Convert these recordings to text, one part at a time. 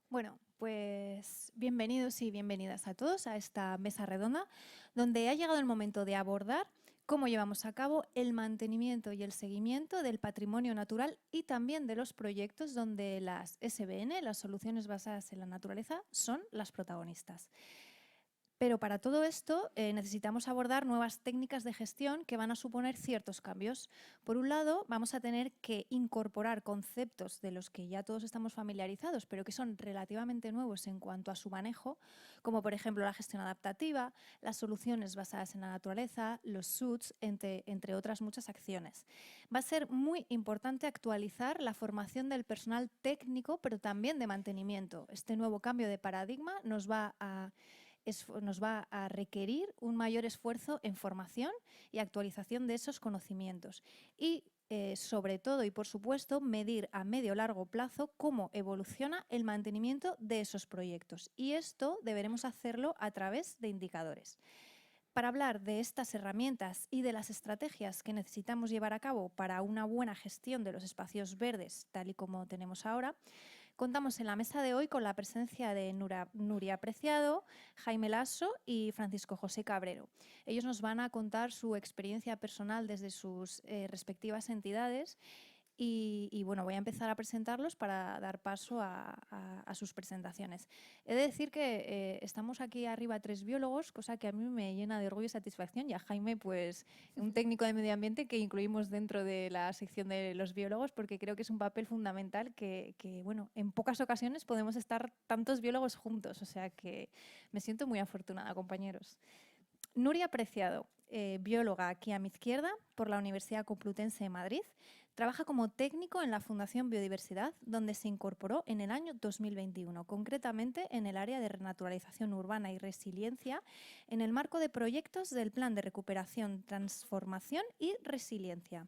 Bueno, pues bienvenidos y bienvenidas a todos a esta mesa redonda, donde ha llegado el momento de abordar cómo llevamos a cabo el mantenimiento y el seguimiento del patrimonio natural y también de los proyectos donde las SBN, las soluciones basadas en la naturaleza, son las protagonistas. Pero para todo esto necesitamos abordar nuevas técnicas de gestión que van a suponer ciertos cambios. Por un lado, vamos a tener que incorporar conceptos de los que ya todos estamos familiarizados, pero que son relativamente nuevos en cuanto a su manejo, como por ejemplo la gestión adaptativa, las soluciones basadas en la naturaleza, los SUTs, entre otras muchas acciones. Va a ser muy importante actualizar la formación del personal técnico, pero también de mantenimiento. Este nuevo cambio de paradigma nos va a requerir un mayor esfuerzo en formación y actualización de esos conocimientos. Y sobre todo y por supuesto medir a medio o largo plazo cómo evoluciona el mantenimiento de esos proyectos. Y esto deberemos hacerlo a través de indicadores. Para hablar de estas herramientas y de las estrategias que necesitamos llevar a cabo para una buena gestión de los espacios verdes, tal y como tenemos ahora, contamos en la mesa de hoy con la presencia de Nuria Preciado, Jaime Lasso y Francisco José Cabrero. Ellos nos van a contar su experiencia personal desde sus respectivas entidades y bueno, voy a empezar a presentarlos para dar paso a sus presentaciones. He de decir que estamos aquí arriba 3 biólogos, cosa que a mí me llena de orgullo y satisfacción, y a Jaime, pues, un técnico de medio ambiente que incluimos dentro de la sección de los biólogos, porque creo que es un papel fundamental que bueno, en pocas ocasiones podemos estar tantos biólogos juntos, o sea que me siento muy afortunada, compañeros. Nuria Preciado, bióloga aquí a mi izquierda por la Universidad Complutense de Madrid, trabaja como técnico en la Fundación Biodiversidad, donde se incorporó en el año 2021, concretamente en el área de renaturalización urbana y resiliencia, en el marco de proyectos del Plan de Recuperación, Transformación y Resiliencia.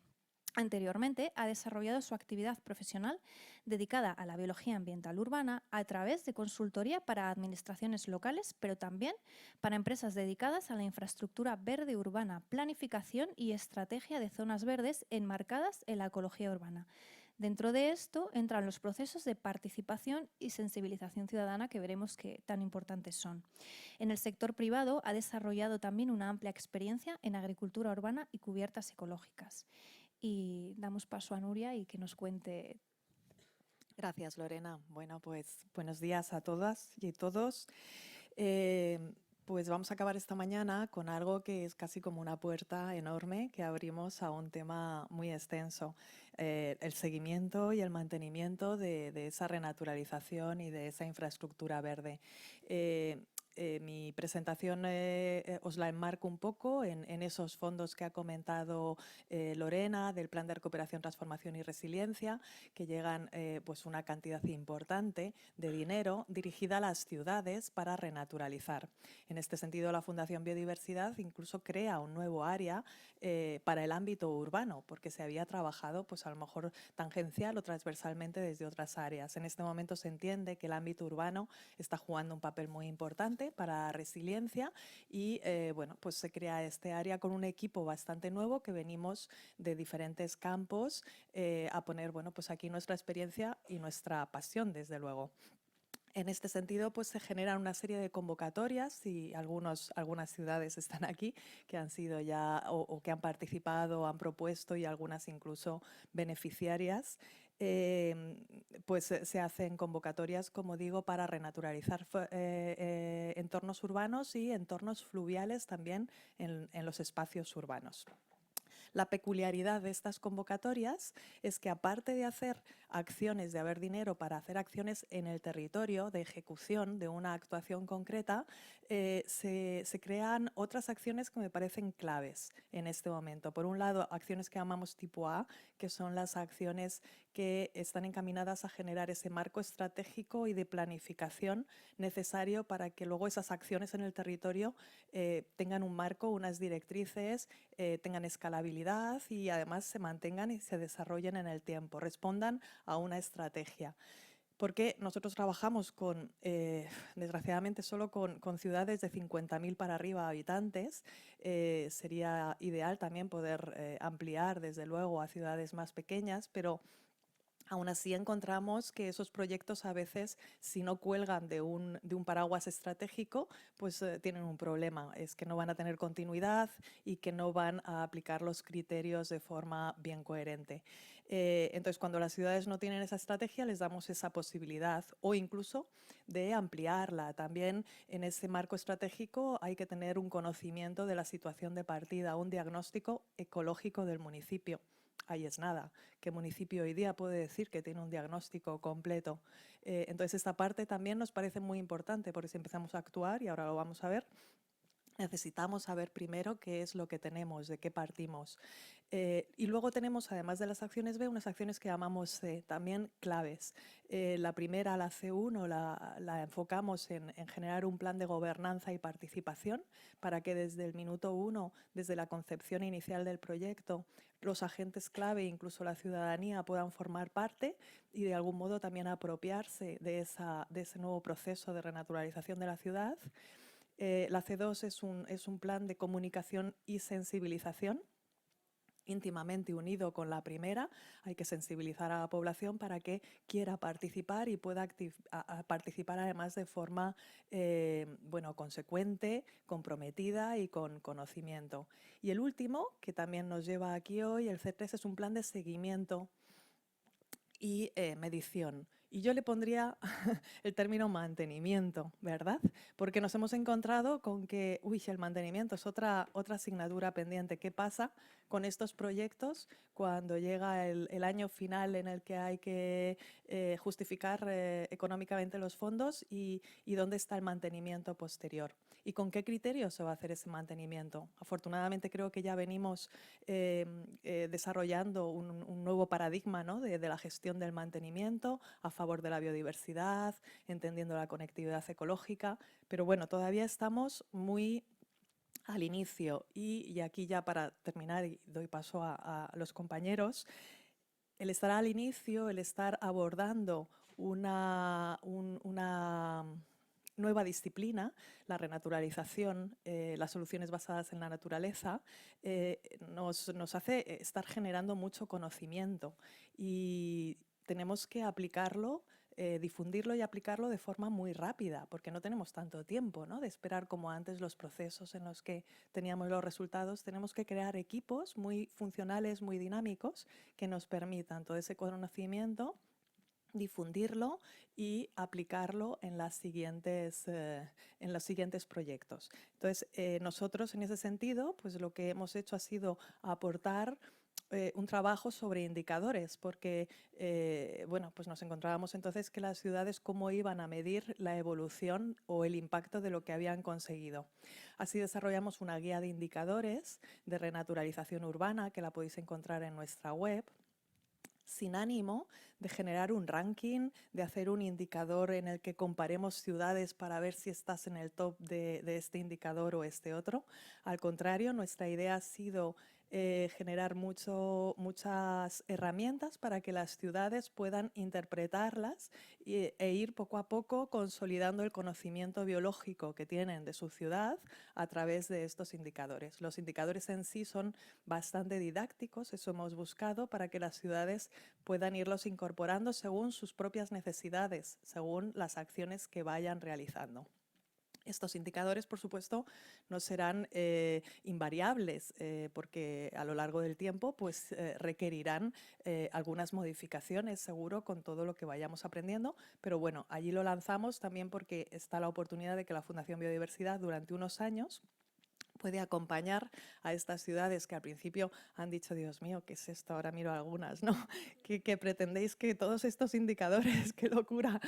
Anteriormente ha desarrollado su actividad profesional dedicada a la biología ambiental urbana a través de consultoría para administraciones locales, pero también para empresas dedicadas a la infraestructura verde urbana, planificación y estrategia de zonas verdes enmarcadas en la ecología urbana. Dentro de esto entran los procesos de participación y sensibilización ciudadana que veremos que tan importantes son. En el sector privado ha desarrollado también una amplia experiencia en agricultura urbana y cubiertas ecológicas. Y damos paso a Nuria y que nos cuente. Gracias, Lorena. Bueno, pues buenos días a todas y todos. Pues vamos a acabar esta mañana con algo que es casi como una puerta enorme que abrimos a un tema muy extenso, el seguimiento y el mantenimiento de esa renaturalización y de esa infraestructura verde. Mi presentación os la enmarco un poco en esos fondos que ha comentado Lorena del Plan de Recuperación, Transformación y Resiliencia, que llegan pues una cantidad importante de dinero dirigida a las ciudades para renaturalizar. En este sentido, la Fundación Biodiversidad incluso crea un nuevo área para el ámbito urbano, porque se había trabajado pues a lo mejor tangencial o transversalmente desde otras áreas. En este momento se entiende que el ámbito urbano está jugando un papel muy importante para resiliencia y bueno, pues se crea este área con un equipo bastante nuevo que venimos de diferentes campos a poner, bueno, pues aquí nuestra experiencia y nuestra pasión, desde luego. En este sentido, pues se generan una serie de convocatorias y algunas ciudades están aquí que han sido ya o que han participado, han propuesto y algunas incluso beneficiarias. Pues se hacen convocatorias, como digo, para renaturalizar entornos urbanos y entornos fluviales también en los espacios urbanos. La peculiaridad de estas convocatorias es que aparte de hacer acciones, de haber dinero para hacer acciones en el territorio de ejecución de una actuación concreta, se crean otras acciones que me parecen claves en este momento. Por un lado, acciones que llamamos tipo A, que son las acciones que están encaminadas a generar ese marco estratégico y de planificación necesario para que luego esas acciones en el territorio tengan un marco, unas directrices, tengan escalabilidad y además se mantengan y se desarrollen en el tiempo, respondan a una estrategia. Porque nosotros trabajamos con, desgraciadamente, solo con ciudades de 50.000 para arriba habitantes. Sería ideal también poder ampliar, desde luego, a ciudades más pequeñas, pero Aún así encontramos que esos proyectos a veces, si no cuelgan de un paraguas estratégico, pues tienen un problema. Es que no van a tener continuidad y que no van a aplicar los criterios de forma bien coherente. Entonces, cuando las ciudades no tienen esa estrategia, les damos esa posibilidad o incluso de ampliarla. También en ese marco estratégico hay que tener un conocimiento de la situación de partida, un diagnóstico ecológico del municipio. Ahí es nada. ¿Qué municipio hoy día puede decir que tiene un diagnóstico completo? Entonces, esta parte también nos parece muy importante porque si empezamos a actuar, y ahora lo vamos a ver, necesitamos saber primero qué es lo que tenemos, de qué partimos. Y luego tenemos, además de las acciones B, unas acciones que llamamos C, también claves. La primera, la C1, la enfocamos en generar un plan de gobernanza y participación para que desde el minuto 1, desde la concepción inicial del proyecto, los agentes clave, incluso la ciudadanía, puedan formar parte y de algún modo también apropiarse de ese nuevo proceso de renaturalización de la ciudad. La C2 es un plan de comunicación y sensibilización íntimamente unido con la primera. Hay que sensibilizar a la población para que quiera participar y pueda participar además de forma consecuente, comprometida y con conocimiento. Y el último, que también nos lleva aquí hoy, el C3, es un plan de seguimiento y medición. Y yo le pondría el término mantenimiento, ¿verdad? Porque nos hemos encontrado con que, el mantenimiento es otra asignatura pendiente. ¿Qué pasa con estos proyectos cuando llega el año final en el que hay que justificar económicamente los fondos y dónde está el mantenimiento posterior? ¿Y con qué criterios se va a hacer ese mantenimiento? Afortunadamente creo que ya venimos desarrollando un nuevo paradigma, ¿no?, de la gestión del mantenimiento a favor de la biodiversidad, entendiendo la conectividad ecológica, pero bueno, todavía estamos muy al inicio y aquí ya para terminar y doy paso a los compañeros, el estar al inicio, el estar abordando una nueva disciplina, la renaturalización, las soluciones basadas en la naturaleza, nos hace estar generando mucho conocimiento y tenemos que aplicarlo, difundirlo y aplicarlo de forma muy rápida, porque no tenemos tanto tiempo, ¿no?, de esperar como antes los procesos en los que teníamos los resultados. Tenemos que crear equipos muy funcionales, muy dinámicos, que nos permitan todo ese conocimiento, difundirlo y aplicarlo en los siguientes proyectos. Entonces, nosotros en ese sentido, pues lo que hemos hecho ha sido aportar un trabajo sobre indicadores, porque pues nos encontrábamos entonces que las ciudades cómo iban a medir la evolución o el impacto de lo que habían conseguido. Así desarrollamos una guía de indicadores de renaturalización urbana que la podéis encontrar en nuestra web, sin ánimo de generar un ranking, de hacer un indicador en el que comparemos ciudades para ver si estás en el top de este indicador o este otro. Al contrario, nuestra idea ha sido generar muchas herramientas para que las ciudades puedan interpretarlas e ir poco a poco consolidando el conocimiento biológico que tienen de su ciudad a través de estos indicadores. Los indicadores en sí son bastante didácticos, eso hemos buscado, para que las ciudades puedan irlos incorporando según sus propias necesidades, según las acciones que vayan realizando. Estos indicadores, por supuesto, no serán invariables porque a lo largo del tiempo pues, requerirán algunas modificaciones, seguro, con todo lo que vayamos aprendiendo. Pero bueno, allí lo lanzamos también porque está la oportunidad de que la Fundación Biodiversidad durante unos años puede acompañar a estas ciudades que al principio han dicho, Dios mío, ¿qué es esto? Ahora miro algunas, ¿no? ¿Qué pretendéis que todos estos indicadores? ¡Qué locura!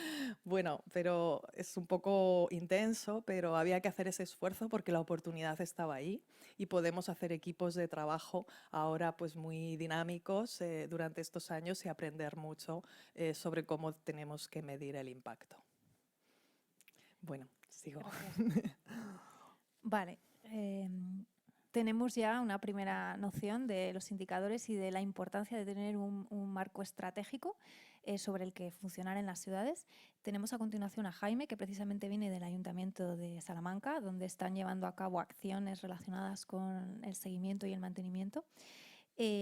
Bueno, pero es un poco intenso, pero había que hacer ese esfuerzo porque la oportunidad estaba ahí y podemos hacer equipos de trabajo ahora pues muy dinámicos durante estos años y aprender mucho sobre cómo tenemos que medir el impacto. Bueno, sigo. Gracias. Vale. Tenemos ya una primera noción de los indicadores y de la importancia de tener un marco estratégico sobre el que funcionar en las ciudades. Tenemos a continuación a Jaime, que precisamente viene del Ayuntamiento de Salamanca, donde están llevando a cabo acciones relacionadas con el seguimiento y el mantenimiento.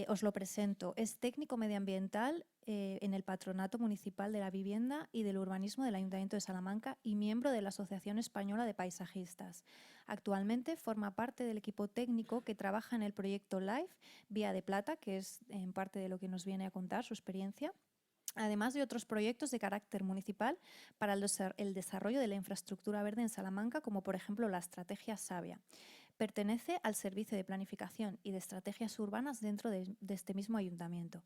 Os lo presento. Es técnico medioambiental en el Patronato Municipal de la Vivienda y del Urbanismo del Ayuntamiento de Salamanca y miembro de la Asociación Española de Paisajistas. Actualmente forma parte del equipo técnico que trabaja en el proyecto LIFE Vía de Plata, que es en parte de lo que nos viene a contar su experiencia, además de otros proyectos de carácter municipal para el desarrollo de la infraestructura verde en Salamanca, como por ejemplo la Estrategia Savia. Pertenece al Servicio de Planificación y de Estrategias Urbanas dentro de este mismo ayuntamiento.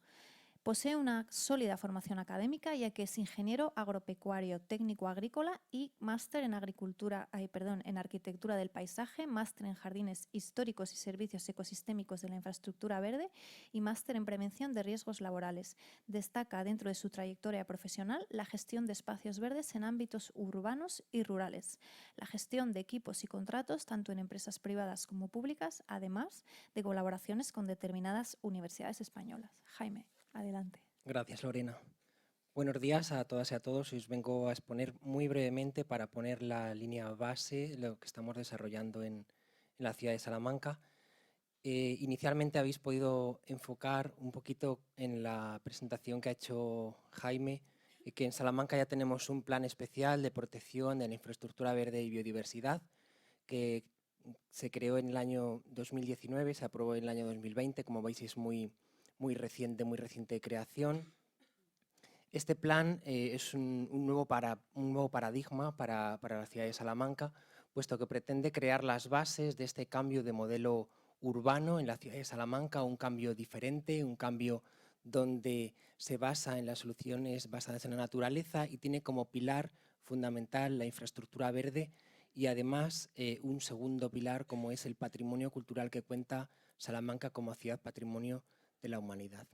Posee una sólida formación académica, ya que es ingeniero agropecuario técnico agrícola y máster en en arquitectura del paisaje, máster en jardines históricos y servicios ecosistémicos de la infraestructura verde y máster en prevención de riesgos laborales. Destaca dentro de su trayectoria profesional la gestión de espacios verdes en ámbitos urbanos y rurales, la gestión de equipos y contratos tanto en empresas privadas como públicas, además de colaboraciones con determinadas universidades españolas. Jaime. Adelante. Gracias, Lorena. Buenos días a todas y a todos. Os vengo a exponer muy brevemente para poner la línea base de lo que estamos desarrollando en la ciudad de Salamanca. Inicialmente habéis podido enfocar un poquito en la presentación que ha hecho Jaime, que en Salamanca ya tenemos un plan especial de protección de la infraestructura verde y biodiversidad, que se creó en el año 2019, se aprobó en el año 2020, como veis es muy reciente de creación. Este plan es un nuevo paradigma para la ciudad de Salamanca, puesto que pretende crear las bases de este cambio de modelo urbano en la ciudad de Salamanca, un cambio diferente, un cambio donde se basa en las soluciones basadas en la naturaleza y tiene como pilar fundamental la infraestructura verde y además un segundo pilar como es el patrimonio cultural que cuenta Salamanca como ciudad patrimonio de la humanidad.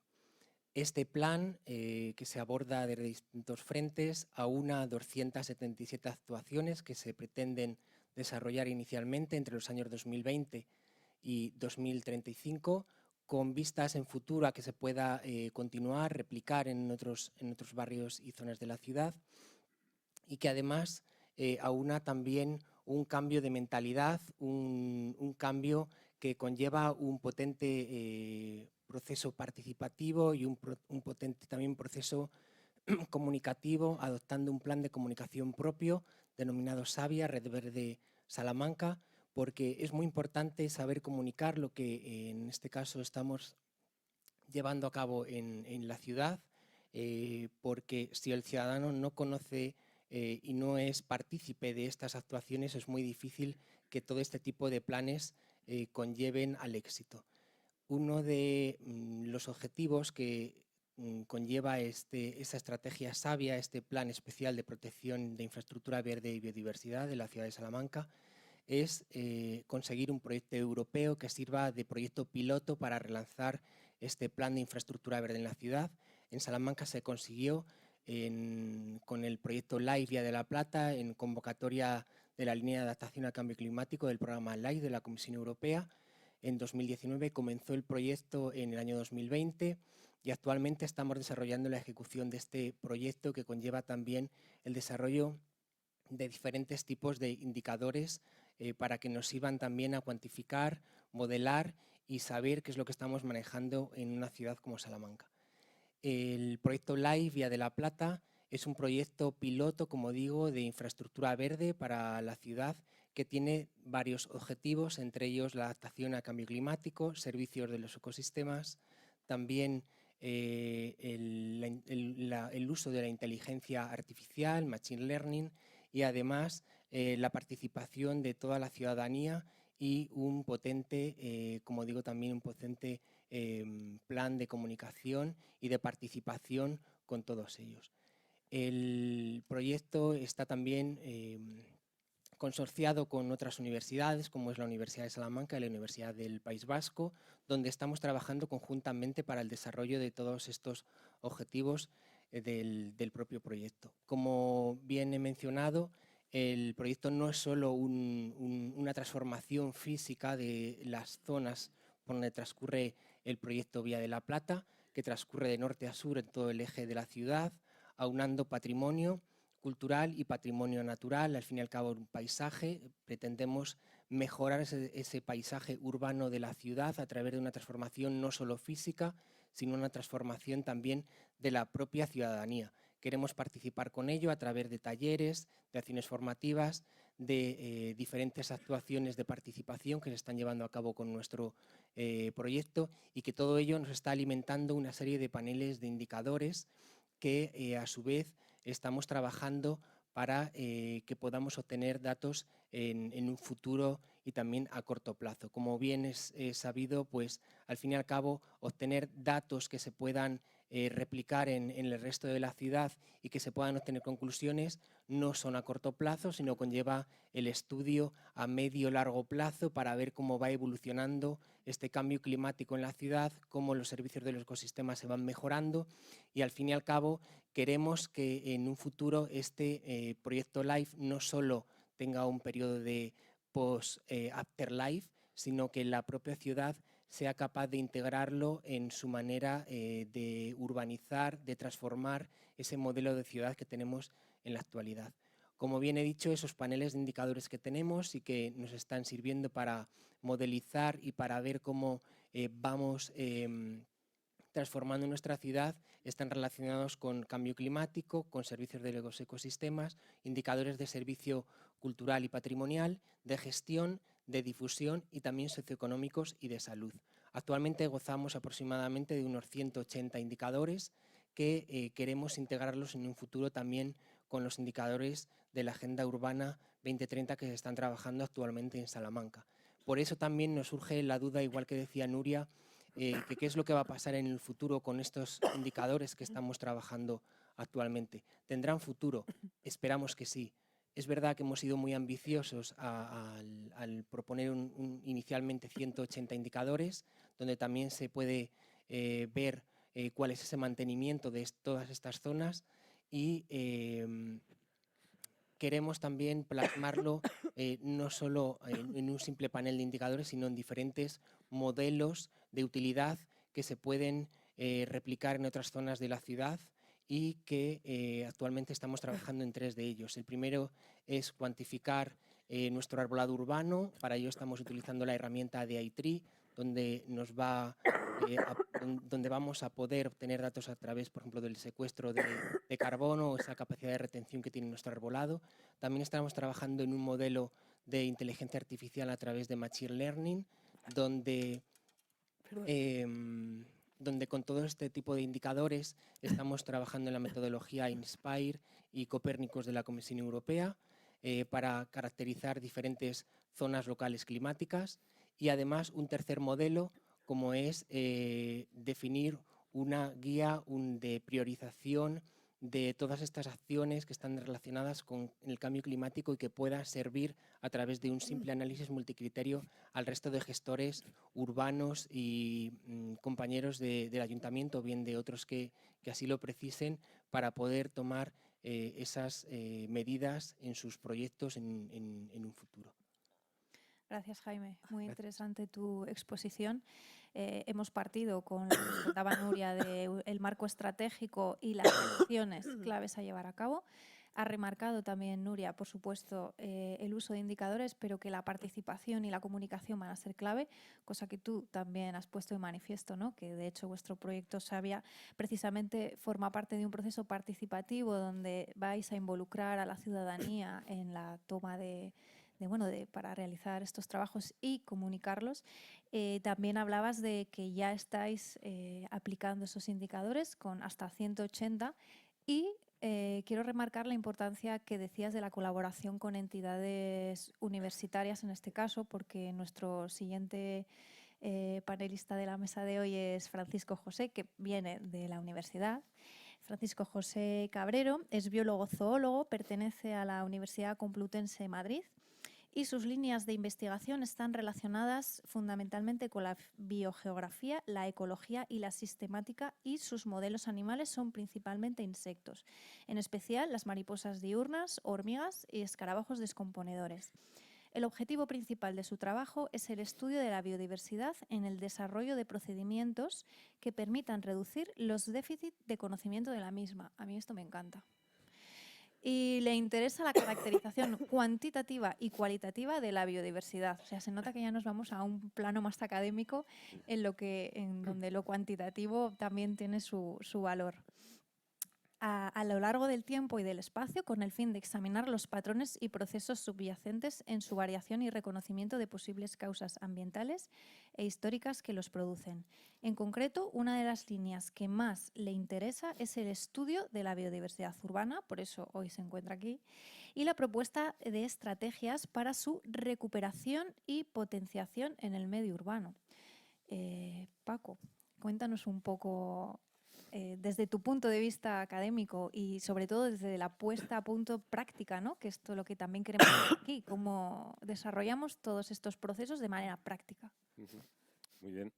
Este plan, que se aborda desde distintos frentes, aúna 277 actuaciones que se pretenden desarrollar inicialmente entre los años 2020 y 2035, con vistas en futuro a que se pueda continuar, replicar en otros barrios y zonas de la ciudad, y que además aúna también un cambio de mentalidad, un cambio que conlleva un potente proceso participativo y un potente también proceso comunicativo, adoptando un plan de comunicación propio denominado Savia, Red Verde Salamanca, porque es muy importante saber comunicar lo que en este caso estamos llevando a cabo en la ciudad, porque si el ciudadano no conoce y no es partícipe de estas actuaciones, es muy difícil que todo este tipo de planes conlleven al éxito. Uno de los objetivos que conlleva esta estrategia Savia, este plan especial de protección de infraestructura verde y biodiversidad de la ciudad de Salamanca, es conseguir un proyecto europeo que sirva de proyecto piloto para relanzar este plan de infraestructura verde en la ciudad. En Salamanca se consiguió con el proyecto LIFE Vía de la Plata, en convocatoria de la línea de adaptación al cambio climático del programa LIFE de la Comisión Europea. En 2019 comenzó el proyecto en el año 2020 y actualmente estamos desarrollando la ejecución de este proyecto, que conlleva también el desarrollo de diferentes tipos de indicadores para que nos sirvan también a cuantificar, modelar y saber qué es lo que estamos manejando en una ciudad como Salamanca. El proyecto LIFE Vía de la Plata es un proyecto piloto, como digo, de infraestructura verde para la ciudad, que tiene varios objetivos, entre ellos la adaptación al cambio climático, servicios de los ecosistemas, también el uso de la inteligencia artificial, machine learning, y además la participación de toda la ciudadanía y un potente, como digo, también un potente plan de comunicación y de participación con todos ellos. El proyecto está también consorciado con otras universidades, como es la Universidad de Salamanca y la Universidad del País Vasco, donde estamos trabajando conjuntamente para el desarrollo de todos estos objetivos del propio proyecto. Como bien he mencionado, el proyecto no es solo una transformación física de las zonas por donde transcurre el proyecto Vía de la Plata, que transcurre de norte a sur en todo el eje de la ciudad, aunando patrimonio cultural y patrimonio natural, al fin y al cabo un paisaje. Pretendemos mejorar ese paisaje urbano de la ciudad a través de una transformación no solo física, sino una transformación también de la propia ciudadanía. Queremos participar con ello a través de talleres, de acciones formativas, de diferentes actuaciones de participación que se están llevando a cabo con nuestro proyecto, y que todo ello nos está alimentando una serie de paneles de indicadores que a su vez estamos trabajando para que podamos obtener datos en un futuro y también a corto plazo. Como bien es sabido, pues al fin y al cabo obtener datos que se puedan replicar en el resto de la ciudad y que se puedan obtener conclusiones no son a corto plazo, sino conlleva el estudio a medio largo plazo para ver cómo va evolucionando este cambio climático en la ciudad, cómo los servicios de los ecosistemas se van mejorando, y al fin y al cabo queremos que en un futuro este proyecto LIFE no solo tenga un periodo de post-afterlife, sino que la propia ciudad sea capaz de integrarlo en su manera de urbanizar, de transformar ese modelo de ciudad que tenemos en la actualidad. Como bien he dicho, esos paneles de indicadores que tenemos y que nos están sirviendo para modelizar y para ver cómo vamos transformando nuestra ciudad están relacionados con cambio climático, con servicios de los ecosistemas, indicadores de servicio cultural y patrimonial, de gestión, de difusión y también socioeconómicos y de salud. Actualmente gozamos aproximadamente de unos 180 indicadores que queremos integrarlos en un futuro también con los indicadores de la Agenda Urbana 2030 que se están trabajando actualmente en Salamanca. Por eso también nos surge la duda, igual que decía Nuria, que qué es lo que va a pasar en el futuro con estos indicadores que estamos trabajando actualmente. ¿Tendrán futuro? Esperamos que sí. Es verdad que hemos sido muy ambiciosos al proponer inicialmente 180 indicadores, donde también se puede ver cuál es ese mantenimiento de todas estas zonas, y queremos también plasmarlo no solo en un simple panel de indicadores, sino en diferentes modelos de utilidad que se pueden replicar en otras zonas de la ciudad, y que actualmente estamos trabajando en 3 de ellos. El primero es cuantificar nuestro arbolado urbano. Para ello estamos utilizando la herramienta de iTree, donde donde vamos a poder obtener datos a través, por ejemplo, del secuestro de carbono o esa capacidad de retención que tiene nuestro arbolado. También estamos trabajando en un modelo de inteligencia artificial a través de Machine Learning, donde con todo este tipo de indicadores estamos trabajando en la metodología INSPIRE y Copérnicos de la Comisión Europea para caracterizar diferentes zonas locales climáticas, y además un tercer modelo como es definir una guía de priorización de todas estas acciones que están relacionadas con el cambio climático y que pueda servir a través de un simple análisis multicriterio al resto de gestores urbanos y compañeros del ayuntamiento, o bien de otros que así lo precisen, para poder tomar esas medidas en sus proyectos en un futuro. Gracias, Jaime. Muy Gracias. interesante tu exposición. Hemos partido con lo que contaba Nuria del marco estratégico y las acciones claves a llevar a cabo. Ha remarcado también, Nuria, por supuesto, el uso de indicadores, pero que la participación y la comunicación van a ser clave, cosa que tú también has puesto de manifiesto, ¿no? Que de hecho vuestro proyecto Savia precisamente forma parte de un proceso participativo donde vais a involucrar a la ciudadanía en la toma para realizar estos trabajos y comunicarlos. También hablabas de que ya estáis aplicando esos indicadores con hasta 180, y quiero remarcar la importancia que decías de la colaboración con entidades universitarias en este caso, porque nuestro siguiente panelista de la mesa de hoy es Francisco José, que viene de la universidad. Francisco José Cabrero es biólogo zoólogo, pertenece a la Universidad Complutense de Madrid, y sus líneas de investigación están relacionadas fundamentalmente con la biogeografía, la ecología y la sistemática, y sus modelos animales son principalmente insectos, en especial las mariposas diurnas, hormigas y escarabajos descomponedores. El objetivo principal de su trabajo es el estudio de la biodiversidad en el desarrollo de procedimientos que permitan reducir los déficits de conocimiento de la misma. A mí esto me encanta. Y le interesa la caracterización cuantitativa y cualitativa de la biodiversidad. O sea, se nota que ya nos vamos a un plano más académico en donde lo cuantitativo también tiene su valor. A lo largo del tiempo y del espacio, con el fin de examinar los patrones y procesos subyacentes en su variación y reconocimiento de posibles causas ambientales e históricas que los producen. En concreto, una de las líneas que más le interesa es el estudio de la biodiversidad urbana, por eso hoy se encuentra aquí, y la propuesta de estrategias para su recuperación y potenciación en el medio urbano. Paco, cuéntanos un poco desde tu punto de vista académico y sobre todo desde la puesta a punto práctica, ¿no? Que esto es lo que también queremos ver aquí, cómo desarrollamos todos estos procesos de manera práctica. Muy bien.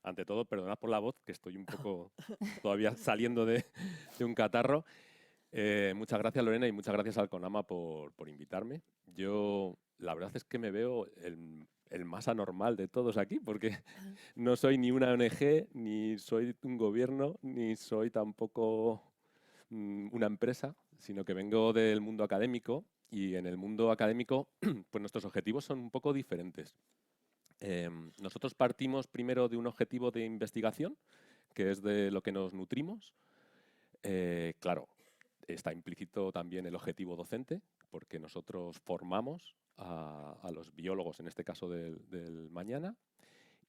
Ante todo, perdonad por la voz, que estoy un poco todavía saliendo de un catarro. Muchas gracias, Lorena, y muchas gracias al CONAMA por invitarme. Yo, la verdad es que me veo el más anormal de todos aquí, porque no soy ni una ONG, ni soy un gobierno, ni soy tampoco una empresa, sino que vengo del mundo académico, y en el mundo académico pues nuestros objetivos son un poco diferentes. Nosotros partimos primero de un objetivo de investigación, que es de lo que nos nutrimos. Claro, está implícito también el objetivo docente, porque nosotros formamos a los biólogos, en este caso del mañana,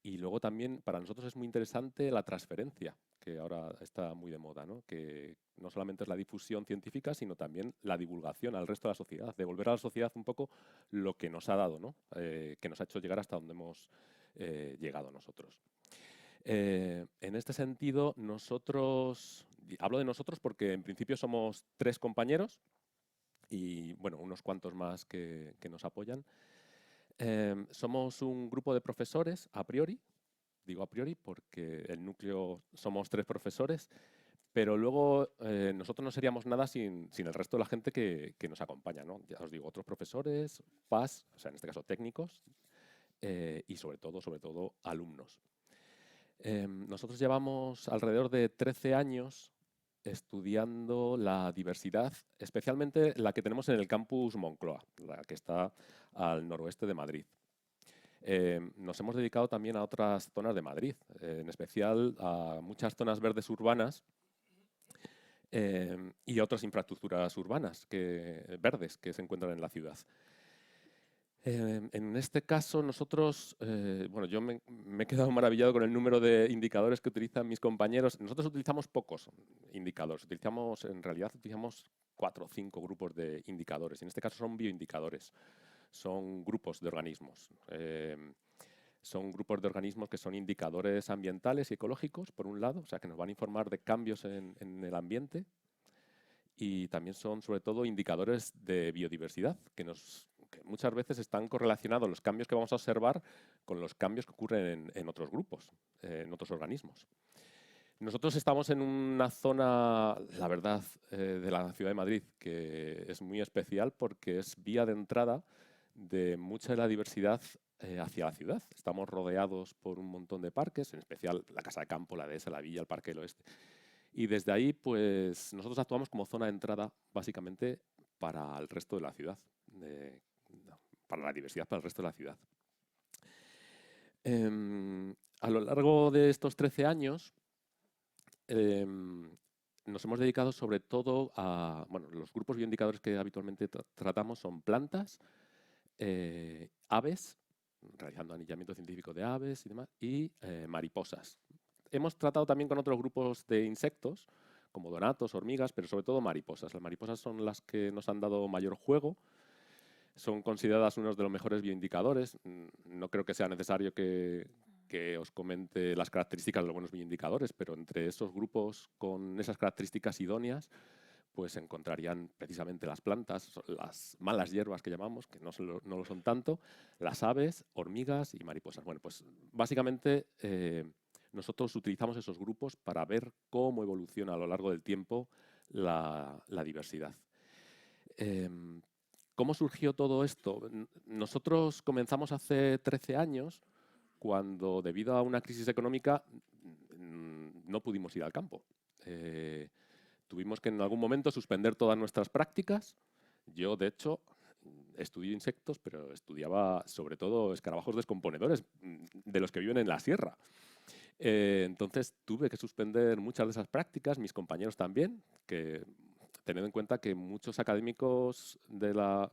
y luego también para nosotros es muy interesante la transferencia, que ahora está muy de moda, ¿no? Que no solamente es la difusión científica, sino también la divulgación al resto de la sociedad, devolver a la sociedad un poco lo que nos ha dado, ¿no? Que nos ha hecho llegar hasta donde hemos llegado nosotros. En este sentido, nosotros, hablo de nosotros porque en principio somos 3 compañeros y bueno, unos cuantos más que nos apoyan. Somos un grupo de profesores a priori, digo a priori porque el núcleo somos 3 profesores, pero luego nosotros no seríamos nada sin el resto de la gente que nos acompaña, ¿no? Ya os digo, otros profesores, PAS, o sea, en este caso técnicos, y sobre todo alumnos. Nosotros llevamos alrededor de 13 años estudiando la diversidad, especialmente la que tenemos en el campus Moncloa, la que está al noroeste de Madrid. Nos hemos dedicado también a otras zonas de Madrid, en especial a muchas zonas verdes urbanas y otras infraestructuras urbanas verdes que se encuentran en la ciudad. En este caso, nosotros, bueno, yo me he quedado maravillado con el número de indicadores que utilizan mis compañeros. Nosotros utilizamos pocos indicadores, en realidad utilizamos 4 o 5 grupos de indicadores. En este caso son bioindicadores, son grupos de organismos. Son grupos de organismos que son indicadores ambientales y ecológicos, por un lado, o sea, que nos van a informar de cambios en el ambiente, y también son, sobre todo, indicadores de biodiversidad, que muchas veces están correlacionados los cambios que vamos a observar con los cambios que ocurren en otros grupos, en otros organismos. Nosotros estamos en una zona, la verdad, de la ciudad de Madrid, que es muy especial porque es vía de entrada de mucha de la diversidad hacia la ciudad. Estamos rodeados por un montón de parques, en especial la Casa de Campo, la Dehesa, la Villa, el Parque del Oeste. Y desde ahí, pues, nosotros actuamos como zona de entrada, básicamente, para el resto de la ciudad, para la diversidad, para el resto de la ciudad. A lo largo de estos 13 años, nos hemos dedicado sobre todo a, bueno, los grupos bioindicadores que habitualmente tratamos son plantas, aves, realizando anillamiento científico de aves y demás, y mariposas. Hemos tratado también con otros grupos de insectos, como donatos, hormigas, pero sobre todo mariposas. Las mariposas son las que nos han dado mayor juego. Son consideradas unos de los mejores bioindicadores. No creo que sea necesario que os comente las características de los buenos bioindicadores, pero entre esos grupos con esas características idóneas, pues encontrarían precisamente las plantas, las malas hierbas que llamamos, que no lo son tanto, las aves, hormigas y mariposas. Bueno, pues básicamente nosotros utilizamos esos grupos para ver cómo evoluciona a lo largo del tiempo la diversidad. ¿Cómo surgió todo esto? Nosotros comenzamos hace 13 años, cuando debido a una crisis económica no pudimos ir al campo. tuvimos que en algún momento suspender todas nuestras prácticas. Yo, de hecho, estudié insectos, pero estudiaba sobre todo escarabajos descomponedores, de los que viven en la sierra. Entonces tuve que suspender muchas de esas prácticas, mis compañeros también, que teniendo en cuenta que muchos académicos,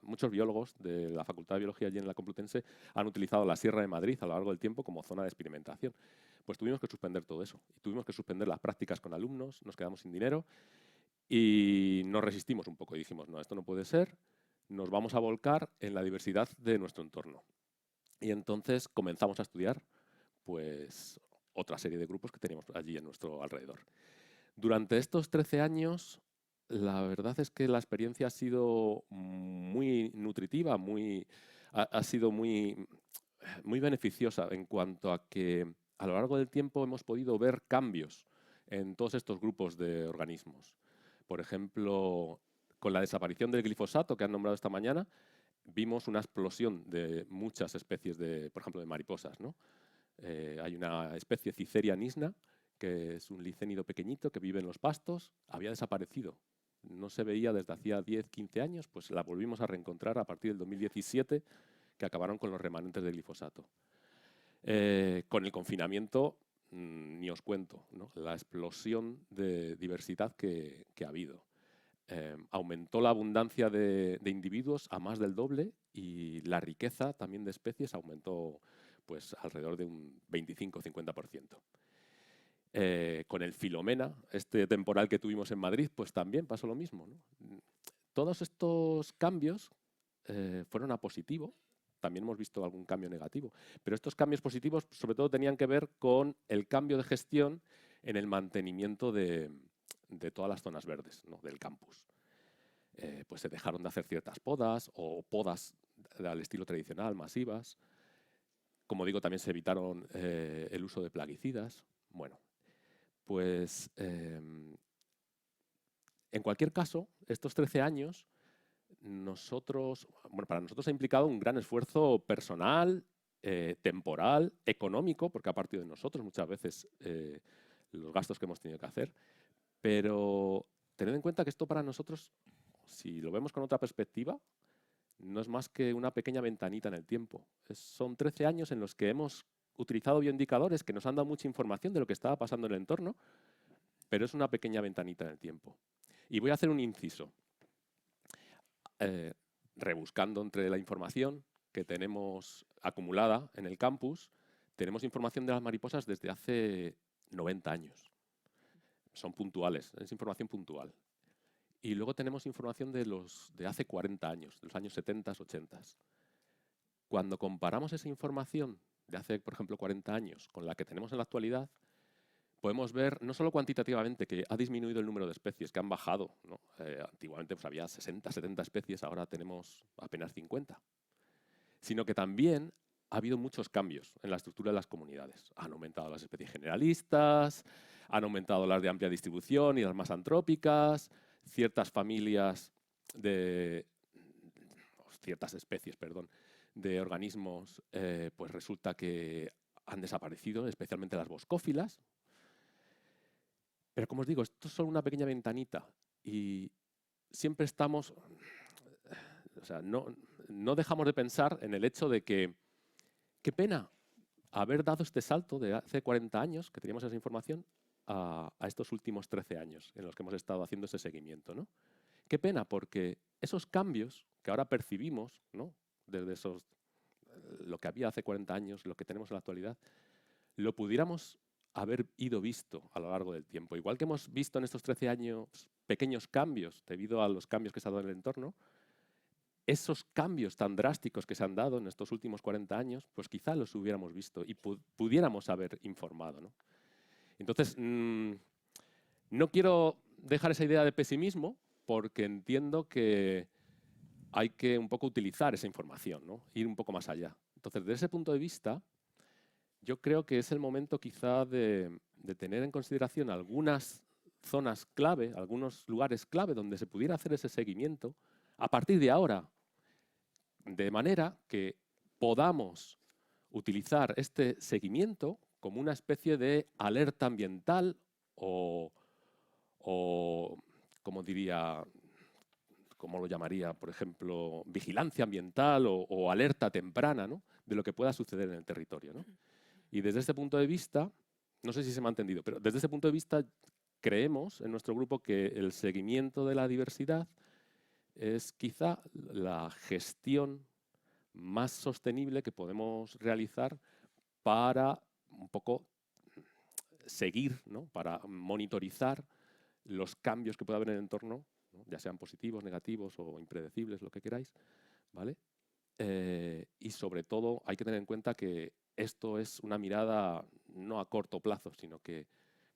muchos biólogos de la Facultad de Biología allí en la Complutense han utilizado la Sierra de Madrid a lo largo del tiempo como zona de experimentación. Pues tuvimos que suspender todo eso. Y tuvimos que suspender las prácticas con alumnos, nos quedamos sin dinero y nos resistimos un poco y dijimos, no, esto no puede ser, nos vamos a volcar en la diversidad de nuestro entorno. Y entonces comenzamos a estudiar pues, otra serie de grupos que teníamos allí en nuestro alrededor. Durante estos 13 años, la verdad es que la experiencia ha sido muy nutritiva, ha sido muy beneficiosa en cuanto a que a lo largo del tiempo hemos podido ver cambios en todos estos grupos de organismos. Por ejemplo, con la desaparición del glifosato que han nombrado esta mañana, vimos una explosión de muchas especies, por ejemplo, de mariposas, ¿no? Hay una especie Ciceria nisna, que es un licénido pequeñito que vive en los pastos, había desaparecido. No se veía desde hacía 10, 15 años, pues la volvimos a reencontrar a partir del 2017, que acabaron con los remanentes del glifosato. Con el confinamiento, ni os cuento, ¿no? La explosión de diversidad que ha habido. Aumentó la abundancia de individuos a más del doble y la riqueza también de especies aumentó pues, alrededor de un 25-50%. Con el Filomena, este temporal que tuvimos en Madrid, pues también pasó lo mismo, ¿no? Todos estos cambios fueron a positivo, también hemos visto algún cambio negativo, pero estos cambios positivos sobre todo tenían que ver con el cambio de gestión en el mantenimiento de todas las zonas verdes, ¿no? Del campus. Pues se dejaron de hacer ciertas podas o podas al estilo tradicional, masivas. Como digo, también se evitaron el uso de plaguicidas. Bueno, pues en cualquier caso, estos 13 años, para nosotros ha implicado un gran esfuerzo personal, temporal, económico, porque ha partido de nosotros muchas veces los gastos que hemos tenido que hacer, pero tened en cuenta que esto para nosotros, si lo vemos con otra perspectiva, no es más que una pequeña ventanita en el tiempo. Son 13 años en los que hemos utilizado bioindicadores que nos han dado mucha información de lo que estaba pasando en el entorno, pero es una pequeña ventanita en el tiempo. Y voy a hacer un inciso. Rebuscando entre la información que tenemos acumulada en el campus, tenemos información de las mariposas desde hace 90 años. Son puntuales, es información puntual. Y luego tenemos información de hace 40 años, de los años 70, 80. Cuando comparamos esa información de hace, por ejemplo, 40 años con la que tenemos en la actualidad, podemos ver no solo cuantitativamente que ha disminuido el número de especies, que han bajado, ¿no? Antiguamente pues, había 60, 70 especies, ahora tenemos apenas 50. Sino que también ha habido muchos cambios en la estructura de las comunidades. Han aumentado las especies generalistas, han aumentado las de amplia distribución y las más antrópicas, ciertas familias ciertas especies, de organismos, pues resulta que han desaparecido, especialmente las boscófilas. Pero como os digo, esto es solo una pequeña ventanita y siempre estamos, o sea, no dejamos de pensar en el hecho de que qué pena haber dado este salto de hace 40 años, que teníamos esa información, a estos últimos 13 años en los que hemos estado haciendo ese seguimiento, ¿no? Qué pena, porque esos cambios que ahora percibimos, ¿no? Desde lo que había hace 40 años, lo que tenemos en la actualidad, lo pudiéramos haber ido visto a lo largo del tiempo. Igual que hemos visto en estos 13 años pequeños cambios debido a los cambios que se han dado en el entorno, esos cambios tan drásticos que se han dado en estos últimos 40 años, pues quizá los hubiéramos visto y pudiéramos haber informado, ¿no? Entonces, no quiero dejar esa idea de pesimismo porque entiendo que hay que un poco utilizar esa información, ¿no? Ir un poco más allá. Entonces, desde ese punto de vista, yo creo que es el momento quizá de tener en consideración algunas zonas clave, algunos lugares clave donde se pudiera hacer ese seguimiento a partir de ahora, de manera que podamos utilizar este seguimiento como una especie de alerta ambiental o como diría, ¿cómo lo llamaría? Por ejemplo, vigilancia ambiental o alerta temprana, ¿no? De lo que pueda suceder en el territorio, ¿no? Y desde este punto de vista, no sé si se me ha entendido, pero desde este punto de vista creemos en nuestro grupo que el seguimiento de la diversidad es quizá la gestión más sostenible que podemos realizar para un poco seguir, ¿no? Para monitorizar los cambios que pueda haber en el entorno, ¿no? Ya sean positivos, negativos o impredecibles, lo que queráis, ¿vale? Y sobre todo hay que tener en cuenta que esto es una mirada no a corto plazo, sino que,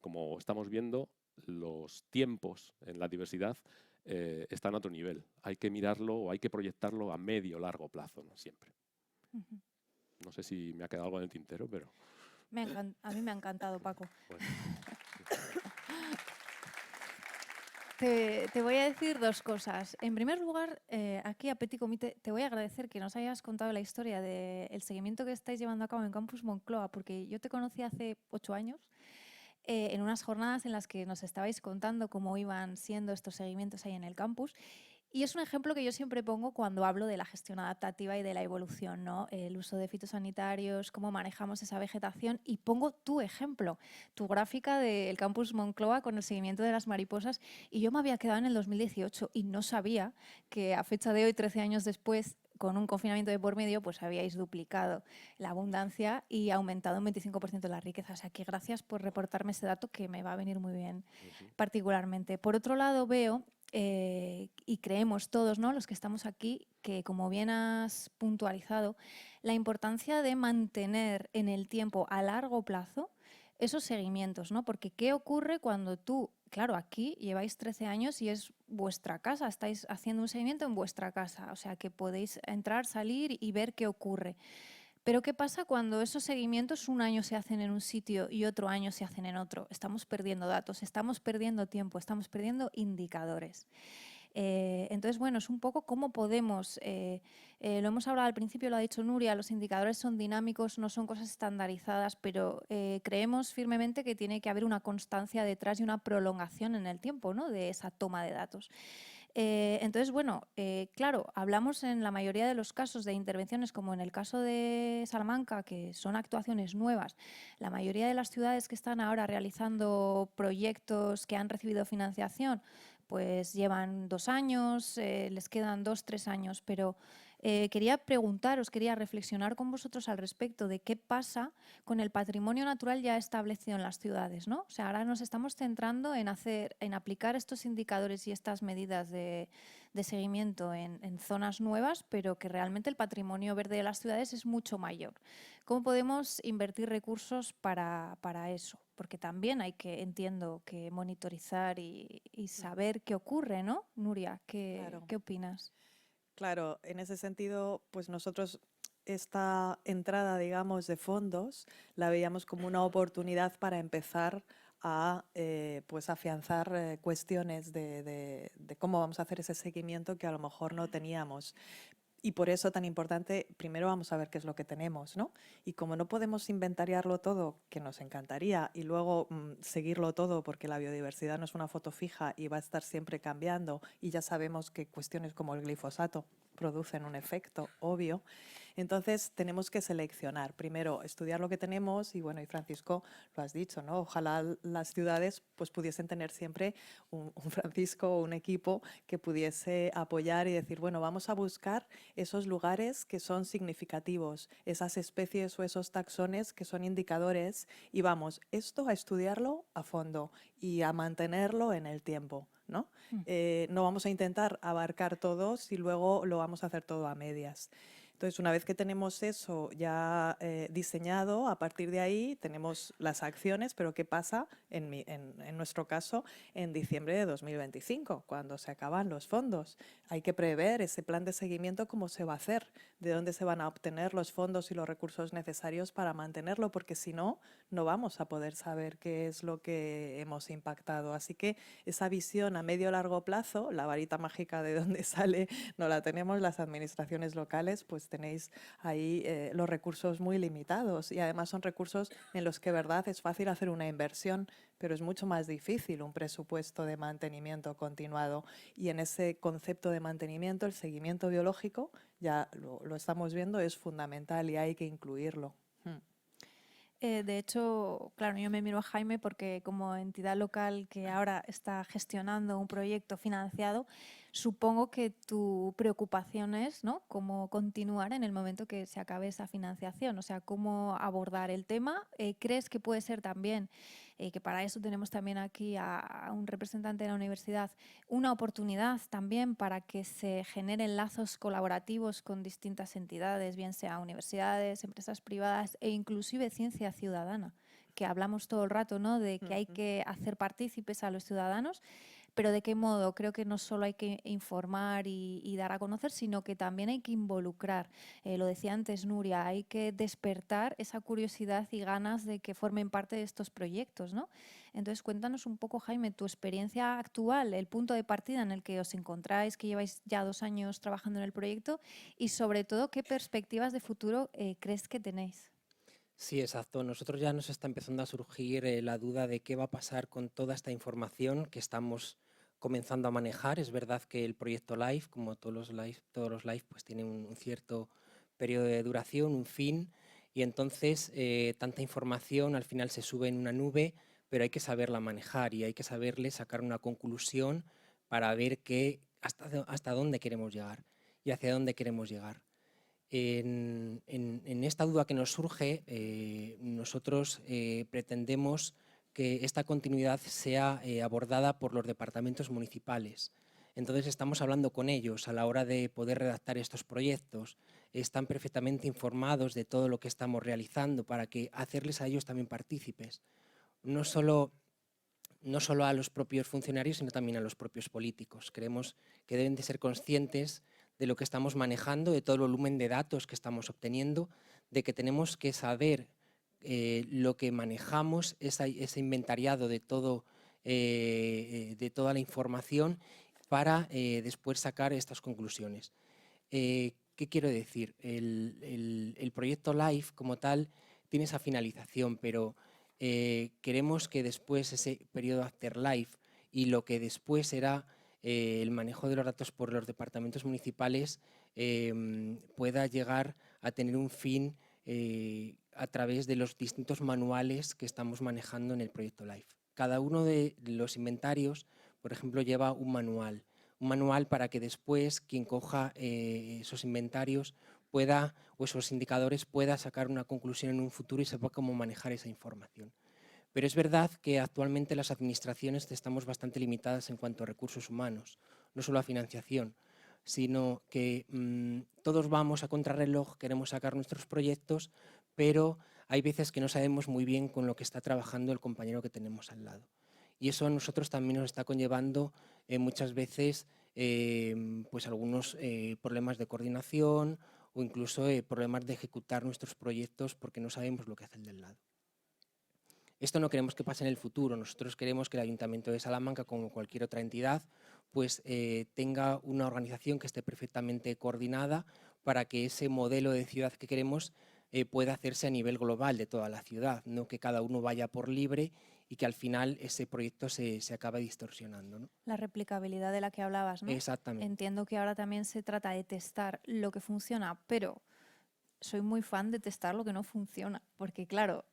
como estamos viendo, los tiempos en la diversidad están a otro nivel. Hay que mirarlo o hay que proyectarlo a medio o largo plazo, ¿no? Siempre. Ujú. No sé si me ha quedado algo en el tintero, pero A mí me ha encantado, Paco. bueno. Te voy a decir dos cosas. En primer lugar, aquí a Petit Comité te voy a agradecer que nos hayas contado la historia del seguimiento que estáis llevando a cabo en Campus Moncloa, porque yo te conocí hace 8 años en unas jornadas en las que nos estabais contando cómo iban siendo estos seguimientos ahí en el campus. Y es un ejemplo que yo siempre pongo cuando hablo de la gestión adaptativa y de la evolución, ¿no? El uso de fitosanitarios, cómo manejamos esa vegetación. Y pongo tu ejemplo, tu gráfica del campus Moncloa con el seguimiento de las mariposas. Y yo me había quedado en el 2018 y no sabía que a fecha de hoy, 13 años después, con un confinamiento de por medio, pues habíais duplicado la abundancia y aumentado un 25% la riqueza. O sea que gracias por reportarme ese dato que me va a venir muy bien particularmente. Por otro lado, veo y creemos todos, ¿no?, los que estamos aquí, que como bien has puntualizado, la importancia de mantener en el tiempo a largo plazo esos seguimientos, ¿no? Porque ¿qué ocurre cuando tú, claro, aquí lleváis 13 años y es vuestra casa, estáis haciendo un seguimiento en vuestra casa, o sea que podéis entrar, salir y ver qué ocurre. Pero ¿qué pasa cuando esos seguimientos un año se hacen en un sitio y otro año se hacen en otro? Estamos perdiendo datos, estamos perdiendo tiempo, estamos perdiendo indicadores. Entonces, bueno, es un poco cómo podemos, lo hemos hablado al principio, lo ha dicho Nuria, los indicadores son dinámicos, no son cosas estandarizadas, pero creemos firmemente que tiene que haber una constancia detrás y una prolongación en el tiempo, ¿no?, de esa toma de datos. Entonces, bueno, claro, hablamos en la mayoría de los casos de intervenciones, como en el caso de Salamanca, que son actuaciones nuevas. La mayoría de las ciudades que están ahora realizando proyectos que han recibido financiación, pues llevan 2 años, les quedan 2, 3 años, pero quería preguntaros, quería reflexionar con vosotros al respecto de qué pasa con el patrimonio natural ya establecido en las ciudades, ¿no? O sea, ahora nos estamos centrando en aplicar estos indicadores y estas medidas de seguimiento en zonas nuevas, pero que realmente el patrimonio verde de las ciudades es mucho mayor. ¿Cómo podemos invertir recursos para eso? Porque también hay que, entiendo, que monitorizar y saber qué ocurre, ¿no? Nuria, Claro. ¿qué opinas? Claro, en ese sentido, pues nosotros esta entrada, digamos, de fondos la veíamos como una oportunidad para empezar a pues afianzar cuestiones de cómo vamos a hacer ese seguimiento que a lo mejor no teníamos. Y por eso tan importante, primero vamos a ver qué es lo que tenemos, ¿no? Y como no podemos inventariarlo todo, que nos encantaría, y luego seguirlo todo, porque la biodiversidad no es una foto fija y va a estar siempre cambiando, y ya sabemos que cuestiones como el glifosato producen un efecto obvio, entonces tenemos que seleccionar. Primero, estudiar lo que tenemos, y bueno, y Francisco lo has dicho, ¿no? Ojalá las ciudades pues pudiesen tener siempre un Francisco o un equipo que pudiese apoyar y decir, bueno, vamos a buscar esos lugares que son significativos, esas especies o esos taxones que son indicadores, y vamos, esto a estudiarlo a fondo y a mantenerlo en el tiempo, ¿no? No vamos a intentar abarcar todo si luego lo vamos a hacer todo a medias. Entonces, una vez que tenemos eso ya diseñado, a partir de ahí tenemos las acciones, pero ¿qué pasa en nuestro caso en diciembre de 2025, cuando se acaban los fondos? Hay que prever ese plan de seguimiento, cómo se va a hacer, de dónde se van a obtener los fondos y los recursos necesarios para mantenerlo, porque si no, no vamos a poder saber qué es lo que hemos impactado. Así que esa visión a medio o largo plazo, la varita mágica de dónde sale, no la tenemos las administraciones locales, pues pues tenéis ahí los recursos muy limitados y además son recursos en los que, verdad, es fácil hacer una inversión, pero es mucho más difícil un presupuesto de mantenimiento continuado. Y en ese concepto de mantenimiento, el seguimiento biológico, ya lo estamos viendo, es fundamental y hay que incluirlo. De hecho, claro, yo me miro a Jaime porque como entidad local que ahora está gestionando un proyecto financiado, supongo que tu preocupación es, ¿no?, cómo continuar en el momento que se acabe esa financiación, o sea, cómo abordar el tema. ¿Crees que puede ser también, que para eso tenemos también aquí a un representante de la universidad, una oportunidad también para que se generen lazos colaborativos con distintas entidades, bien sea universidades, empresas privadas e inclusive ciencia ciudadana, que hablamos todo el rato, ¿no?, de que hay que hacer partícipes a los ciudadanos, pero de qué modo? Creo que no solo hay que informar y dar a conocer, sino que también hay que involucrar. Lo decía antes Nuria, hay que despertar esa curiosidad y ganas de que formen parte de estos proyectos, ¿no? Entonces, cuéntanos un poco, Jaime, tu experiencia actual, el punto de partida en el que os encontráis, que lleváis ya 2 años trabajando en el proyecto y, sobre todo, qué perspectivas de futuro crees que tenéis. Sí, exacto. Nosotros ya nos está empezando a surgir la duda de qué va a pasar con toda esta información que estamos comenzando a manejar. Es verdad que el proyecto Live, como todos los Live, pues tiene un cierto periodo de duración, un fin, y entonces tanta información al final se sube en una nube, pero hay que saberla manejar y hay que saberle sacar una conclusión para ver hasta dónde queremos llegar y hacia dónde queremos llegar. En esta duda que nos surge, nosotros pretendemos que esta continuidad sea abordada por los departamentos municipales. Entonces estamos hablando con ellos a la hora de poder redactar estos proyectos. Están perfectamente informados de todo lo que estamos realizando para que hacerles a ellos también partícipes. No solo a los propios funcionarios, sino también a los propios políticos. Creemos que deben de ser conscientes de lo que estamos manejando, de todo el volumen de datos que estamos obteniendo, de que tenemos que saber lo que manejamos, ese inventariado de toda la información para después sacar estas conclusiones. ¿Qué quiero decir? El proyecto LIFE como tal tiene esa finalización, pero queremos que después ese periodo afterlife y lo que después será el manejo de los datos por los departamentos municipales pueda llegar a tener un fin a través de los distintos manuales que estamos manejando en el proyecto LIFE. Cada uno de los inventarios, por ejemplo, lleva un manual para que después quien coja esos inventarios pueda, o esos indicadores, pueda sacar una conclusión en un futuro y sepa cómo manejar esa información. Pero es verdad que actualmente las administraciones estamos bastante limitadas en cuanto a recursos humanos, no solo a financiación, sino que todos vamos a contrarreloj, queremos sacar nuestros proyectos, pero hay veces que no sabemos muy bien con lo que está trabajando el compañero que tenemos al lado. Y eso a nosotros también nos está conllevando muchas veces pues algunos problemas de coordinación o incluso problemas de ejecutar nuestros proyectos porque no sabemos lo que hace el del lado. Esto no queremos que pase en el futuro. Nosotros queremos que el Ayuntamiento de Salamanca, como cualquier otra entidad, pues tenga una organización que esté perfectamente coordinada para que ese modelo de ciudad que queremos pueda hacerse a nivel global de toda la ciudad, no que cada uno vaya por libre y que al final ese proyecto se acabe distorsionando, ¿no? La replicabilidad de la que hablabas, ¿no? Exactamente. Entiendo que ahora también se trata de testar lo que funciona, pero soy muy fan de testar lo que no funciona, porque claro,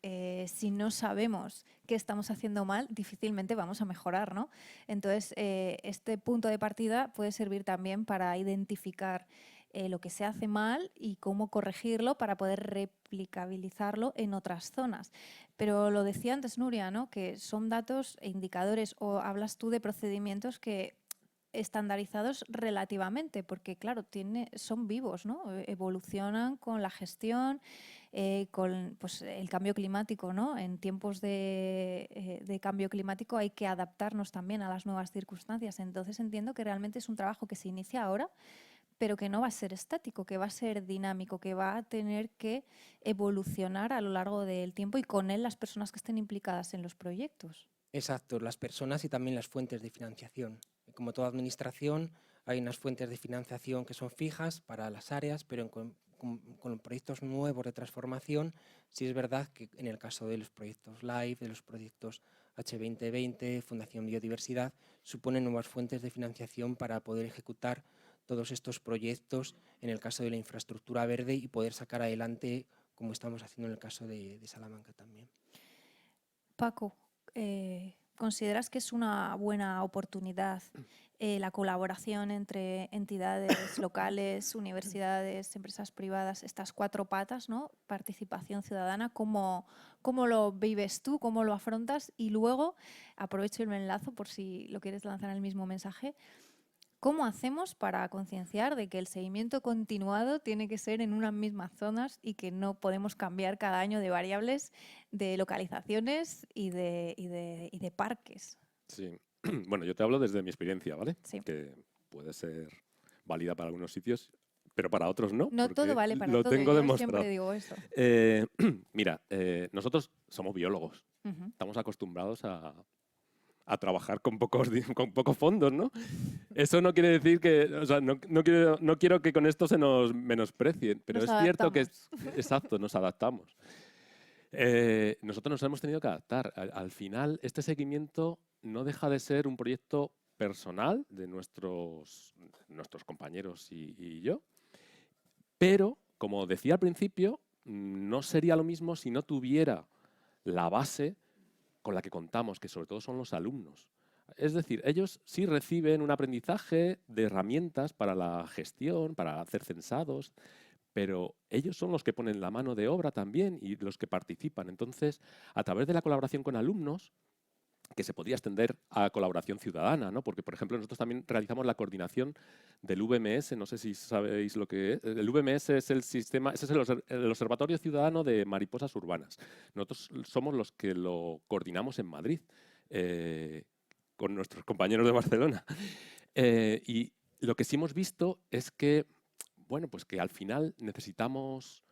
si no sabemos qué estamos haciendo mal, difícilmente vamos a mejorar, ¿no? Entonces, este punto de partida puede servir también para identificar lo que se hace mal y cómo corregirlo para poder replicabilizarlo en otras zonas. Pero lo decía antes Nuria, ¿no?, que son datos e indicadores, o hablas tú de procedimientos que estandarizados relativamente, porque claro, son vivos, ¿no? Evolucionan con la gestión, con pues, el cambio climático, ¿no? En tiempos de cambio climático hay que adaptarnos también a las nuevas circunstancias. Entonces entiendo que realmente es un trabajo que se inicia ahora, pero que no va a ser estático, que va a ser dinámico, que va a tener que evolucionar a lo largo del tiempo y con él las personas que estén implicadas en los proyectos. Exacto, las personas y también las fuentes de financiación. Como toda administración, hay unas fuentes de financiación que son fijas para las áreas, pero con proyectos nuevos de transformación, sí es verdad que en el caso de los proyectos LIFE, de los proyectos H2020, Fundación Biodiversidad, suponen nuevas fuentes de financiación para poder ejecutar todos estos proyectos en el caso de la infraestructura verde y poder sacar adelante, como estamos haciendo en el caso de Salamanca también. Paco, ¿consideras que es una buena oportunidad la colaboración entre entidades locales, universidades, empresas privadas, estas 4 patas, ¿no? Participación ciudadana, ¿cómo lo vives tú? ¿Cómo lo afrontas? Y luego, aprovecho y me enlazo por si lo quieres lanzar en el mismo mensaje. ¿Cómo hacemos para concienciar de que el seguimiento continuado tiene que ser en unas mismas zonas y que no podemos cambiar cada año de variables, de localizaciones y de parques? Sí. Bueno, yo te hablo desde mi experiencia, ¿vale? Sí. Que puede ser válida para algunos sitios, pero para otros no. No todo porque vale para lo todo. tengo Yo demostrado. siempre digo eso. Mira, nosotros somos biólogos. Ujú. Estamos acostumbrados a trabajar con pocos fondos, ¿no? Eso no quiere decir que, o sea, no quiero que con esto se nos menosprecien, pero Nos es cierto que, adaptamos. exacto, nos adaptamos. Nosotros nos hemos tenido que adaptar. Al final, este seguimiento no deja de ser un proyecto personal de nuestros compañeros y yo, pero, como decía al principio, no sería lo mismo si no tuviera la base con la que contamos, que sobre todo son los alumnos. Es decir, ellos sí reciben un aprendizaje de herramientas para la gestión, para hacer censados, pero ellos son los que ponen la mano de obra también y los que participan. Entonces, a través de la colaboración con alumnos, que se podría extender a colaboración ciudadana, ¿no? Porque, por ejemplo, nosotros también realizamos la coordinación del VMS, no sé si sabéis lo que es. El VMS es el sistema, ese es el Observatorio Ciudadano de Mariposas Urbanas. Nosotros somos los que lo coordinamos en Madrid, con nuestros compañeros de Barcelona. Y lo que sí hemos visto es que, bueno, pues que al final necesitamos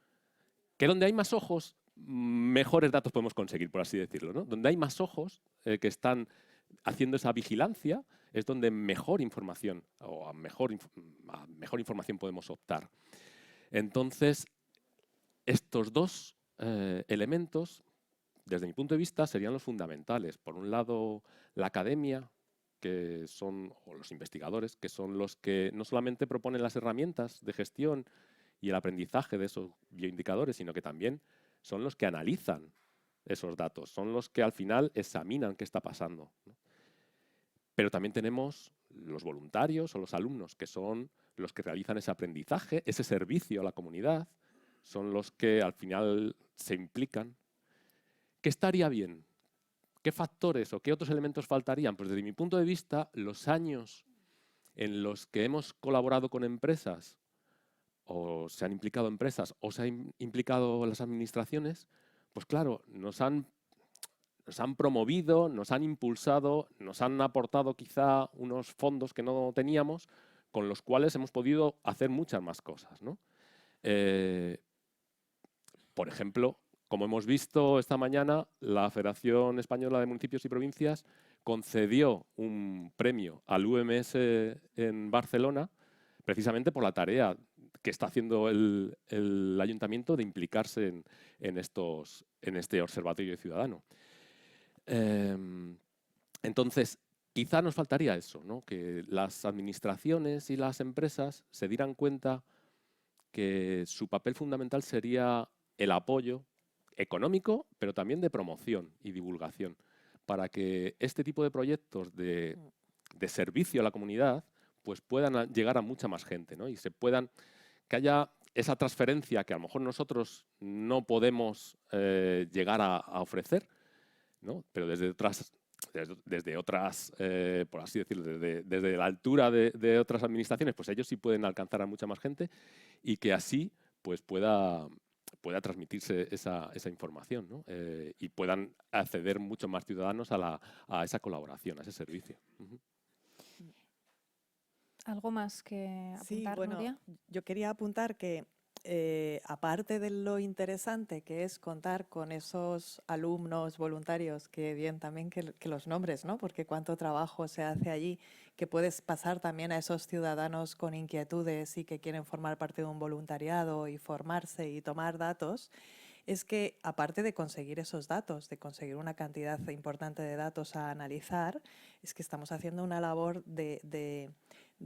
que donde hay más ojos, mejores datos podemos conseguir, por así decirlo, ¿no? Donde hay más ojos que están haciendo esa vigilancia, es donde mejor información o a mejor información podemos optar. Entonces, estos dos elementos, desde mi punto de vista, serían los fundamentales. Por un lado, la academia, o los investigadores, que son los que no solamente proponen las herramientas de gestión y el aprendizaje de esos bioindicadores, sino que también son los que analizan esos datos, son los que al final examinan qué está pasando, ¿no? Pero también tenemos los voluntarios o los alumnos, que son los que realizan ese aprendizaje, ese servicio a la comunidad, son los que al final se implican. ¿Qué estaría bien? ¿Qué factores o qué otros elementos faltarían? Pues desde mi punto de vista, los años en los que hemos colaborado con empresas o se han implicado empresas o se han implicado las administraciones, pues claro, nos han promovido, nos han impulsado, nos han aportado quizá unos fondos que no teníamos, con los cuales hemos podido hacer muchas más cosas, ¿no? Por ejemplo, como hemos visto esta mañana, la Federación Española de Municipios y Provincias concedió un premio al UMS en Barcelona precisamente por la tarea que está haciendo el ayuntamiento de implicarse en este observatorio ciudadano. Entonces, quizá nos faltaría eso, ¿no? Que las administraciones y las empresas se dieran cuenta que su papel fundamental sería el apoyo económico, pero también de promoción y divulgación, para que este tipo de proyectos de servicio a la comunidad pues puedan llegar a mucha más gente, ¿no? Y que haya esa transferencia que a lo mejor nosotros no podemos llegar a ofrecer, ¿no? Pero desde otras, por así decirlo, desde la altura de otras administraciones, pues ellos sí pueden alcanzar a mucha más gente y que así pues pueda transmitirse esa información, ¿no? Y puedan acceder muchos más ciudadanos a esa colaboración, a ese servicio. Uh-huh. ¿Algo más que Sí, apuntar, bueno, Nuria? yo quería apuntar que aparte de lo interesante que es contar con esos alumnos voluntarios, que bien también que los nombres, ¿no? Porque cuánto trabajo se hace allí, que puedes pasar también a esos ciudadanos con inquietudes y que quieren formar parte de un voluntariado y formarse y tomar datos, es que aparte de conseguir esos datos, de conseguir una cantidad importante de datos a analizar, es que estamos haciendo una labor de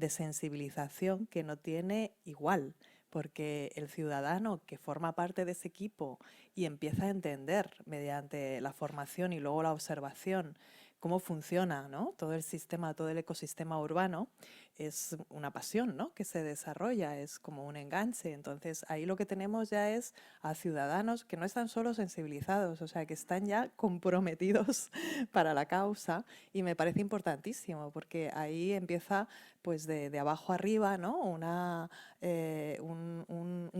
sensibilización que no tiene igual, porque el ciudadano que forma parte de ese equipo y empieza a entender mediante la formación y luego la observación cómo funciona, ¿no? Todo el sistema, todo el ecosistema urbano, es una pasión, ¿no? Que se desarrolla, es como un enganche. Entonces ahí lo que tenemos ya es a ciudadanos que no están solo sensibilizados, o sea, que están ya comprometidos para la causa, y me parece importantísimo porque ahí empieza pues de abajo arriba, ¿no? Un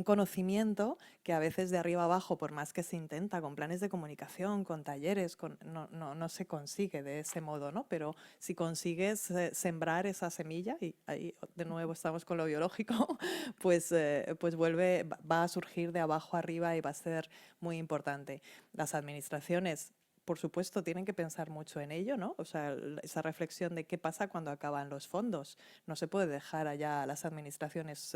conocimiento que a veces de arriba abajo, por más que se intenta con planes de comunicación, con talleres, no se consigue de ese modo, ¿no? Pero si consigues sembrar esa semilla, y ahí de nuevo estamos con lo biológico, pues va a surgir de abajo arriba y va a ser muy importante. Las administraciones, por supuesto, tienen que pensar mucho en ello, ¿no? O sea, esa reflexión de qué pasa cuando acaban los fondos. No se puede dejar allá a las administraciones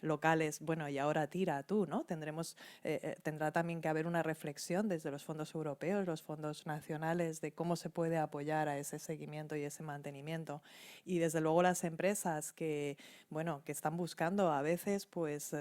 locales, bueno, y ahora tira tú, ¿no? Tendrá también que haber una reflexión desde los fondos europeos, los fondos nacionales, de cómo se puede apoyar a ese seguimiento y ese mantenimiento. Y desde luego las empresas que, bueno, que están buscando a veces, pues,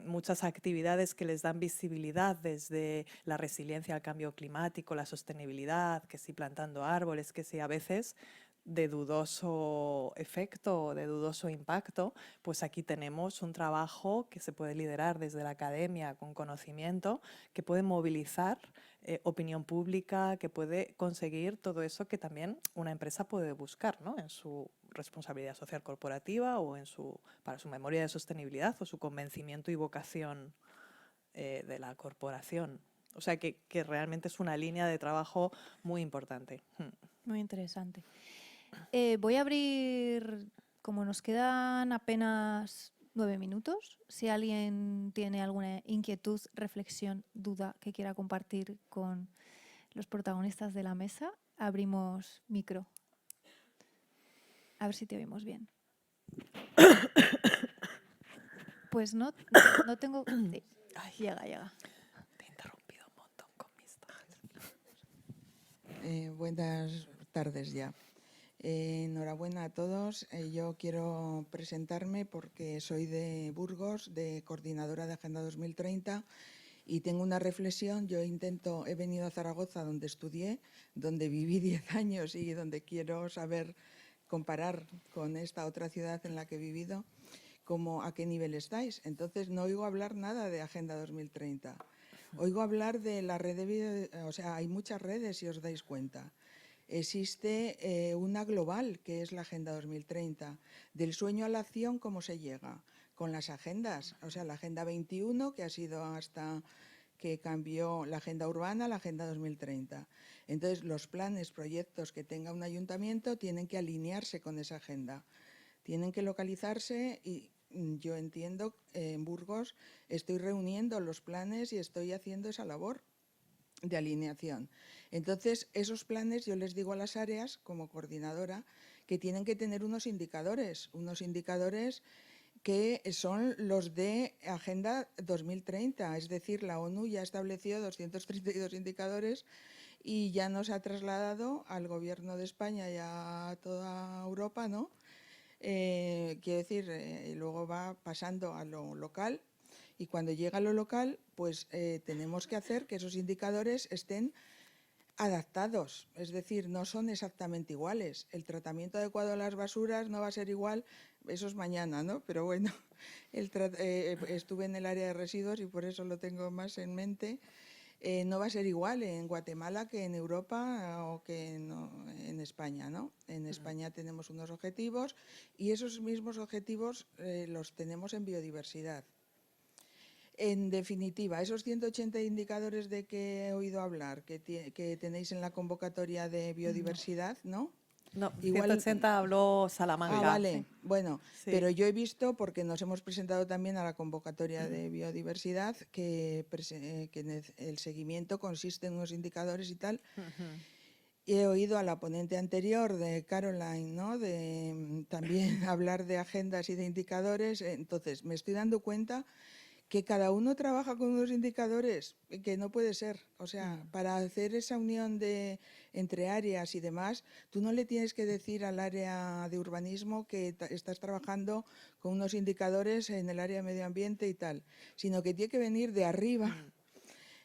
muchas actividades que les dan visibilidad, desde la resiliencia al cambio climático, la sostenibilidad, que si plantando árboles, que si a veces de dudoso efecto, de dudoso impacto, pues aquí tenemos un trabajo que se puede liderar desde la academia con conocimiento, que puede movilizar opinión pública, que puede conseguir todo eso que también una empresa puede buscar, ¿no? En su responsabilidad social corporativa o para su memoria de sostenibilidad o su convencimiento y vocación de la corporación. O sea que realmente es una línea de trabajo muy importante. Muy interesante. Voy a abrir, como nos quedan apenas 9 minutos, si alguien tiene alguna inquietud, reflexión, duda que quiera compartir con los protagonistas de la mesa, abrimos micro. A ver si te oímos bien. Pues no tengo... Sí, Ay, llega. te he interrumpido un montón con mis Buenas tardes ya. Enhorabuena a todos. Yo quiero presentarme porque soy de Burgos, de coordinadora de Agenda 2030, y tengo una reflexión. He venido a Zaragoza, donde estudié, donde viví 10 años y donde quiero comparar con esta otra ciudad en la que he vivido, a qué nivel estáis. Entonces no oigo hablar nada de Agenda 2030. Oigo hablar de la red o sea, hay muchas redes, si os dais cuenta. Existe una global, que es la Agenda 2030. Del sueño a la acción, ¿cómo se llega? Con las agendas. O sea, la Agenda 21, que ha sido hasta que cambió la Agenda Urbana, la Agenda 2030. Entonces, los planes, proyectos que tenga un ayuntamiento tienen que alinearse con esa agenda. Tienen que localizarse y yo entiendo, en Burgos estoy reuniendo los planes y estoy haciendo esa labor de alineación. Entonces, esos planes yo les digo a las áreas, como coordinadora, que tienen que tener unos indicadores que son los de Agenda 2030. Es decir, la ONU ya estableció 232 indicadores y ya nos ha trasladado al Gobierno de España y a toda Europa, ¿no? Quiero decir, luego va pasando a lo local, y cuando llega a lo local, pues tenemos que hacer que esos indicadores estén adaptados, es decir, no son exactamente iguales. El tratamiento adecuado de las basuras no va a ser igual, eso es mañana, ¿no? Pero bueno, estuve en el área de residuos y por eso lo tengo más en mente. No va a ser igual en Guatemala que en Europa o que en España, ¿no? En España tenemos unos objetivos y esos mismos objetivos los tenemos en biodiversidad. En definitiva, esos 180 indicadores de que he oído hablar, que tenéis en la convocatoria de biodiversidad, ¿no? No, Igual- 180 habló Salamanca. Ah, vale. Bueno, Sí. pero yo he visto, porque nos hemos presentado también a la convocatoria de biodiversidad, que el seguimiento consiste en unos indicadores y tal. Ujú. Y he oído a la ponente anterior de Caroline, ¿no? De también hablar de agendas y de indicadores. Entonces, me estoy dando cuenta que cada uno trabaja con unos indicadores que no puede ser. O sea, para hacer esa unión entre áreas y demás, tú no le tienes que decir al área de urbanismo que estás trabajando con unos indicadores en el área de medio ambiente y tal, sino que tiene que venir de arriba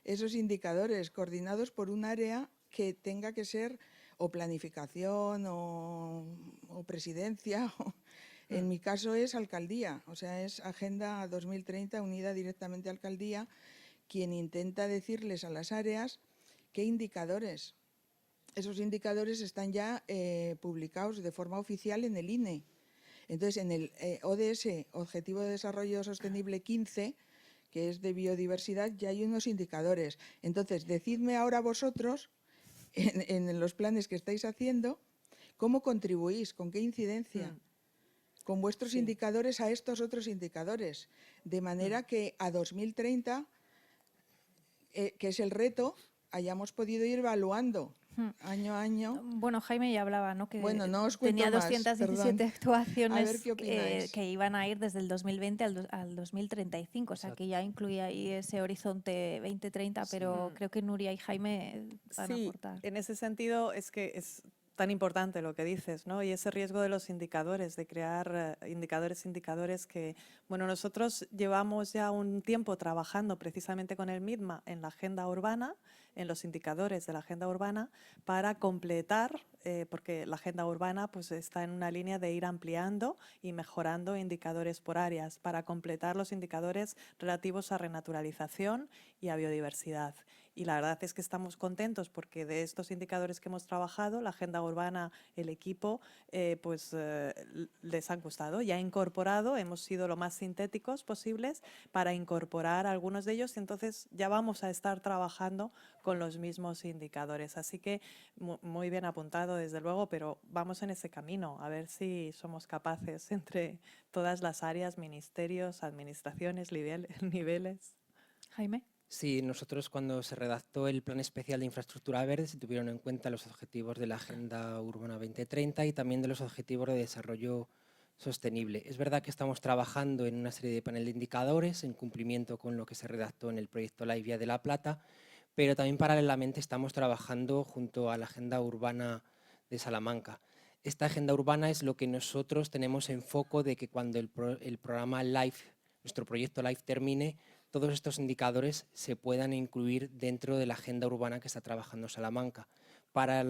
esos indicadores coordinados por un área que tenga que ser o planificación o presidencia. En mi caso es alcaldía, o sea, es Agenda 2030 unida directamente a alcaldía, quien intenta decirles a las áreas qué indicadores. Esos indicadores están ya publicados de forma oficial en el INE. Entonces, en el ODS, Objetivo de Desarrollo Sostenible 15, que es de biodiversidad, ya hay unos indicadores. Entonces, decidme ahora vosotros, en los planes que estáis haciendo, cómo contribuís, con qué incidencia con vuestros Sí. indicadores a estos otros indicadores, de manera que a 2030, que es el reto, hayamos podido ir evaluando año a año. Bueno, Jaime ya hablaba, ¿no? Que Bueno, no os tenía cuento más, 217 perdón. actuaciones A ver qué opináis. que iban a ir desde el 2020 al 2035, o sea Exacto. que ya incluía ahí ese horizonte 2030, pero creo que Nuria y Jaime van a Sí, aportar. en ese sentido es que es tan importante lo que dices, ¿no? Y ese riesgo de los indicadores, de crear indicadores que, bueno, nosotros llevamos ya un tiempo trabajando precisamente con el MIDMA en la agenda urbana, en los indicadores de la agenda urbana, para completar, porque la agenda urbana pues está en una línea de ir ampliando y mejorando indicadores por áreas, para completar los indicadores relativos a renaturalización y a biodiversidad. Y la verdad es que estamos contentos porque de estos indicadores que hemos trabajado, la agenda urbana, el equipo, les han gustado y ha incorporado, hemos sido lo más sintéticos posibles para incorporar algunos de ellos y entonces ya vamos a estar trabajando con los mismos indicadores. Así que muy bien apuntado, desde luego, pero vamos en ese camino, a ver si somos capaces entre todas las áreas, ministerios, administraciones, niveles. Jaime. Sí, nosotros cuando se redactó el Plan Especial de Infraestructura Verde se tuvieron en cuenta los objetivos de la Agenda Urbana 2030 y también de los objetivos de desarrollo sostenible. Es verdad que estamos trabajando en una serie de panel de indicadores en cumplimiento con lo que se redactó en el proyecto La Vía de la Plata, pero también paralelamente estamos trabajando junto a la Agenda Urbana de Salamanca. Esta agenda urbana es lo que nosotros tenemos en foco de que cuando el programa LIFE, nuestro proyecto LIFE termine, todos estos indicadores se puedan incluir dentro de la agenda urbana que está trabajando Salamanca. Para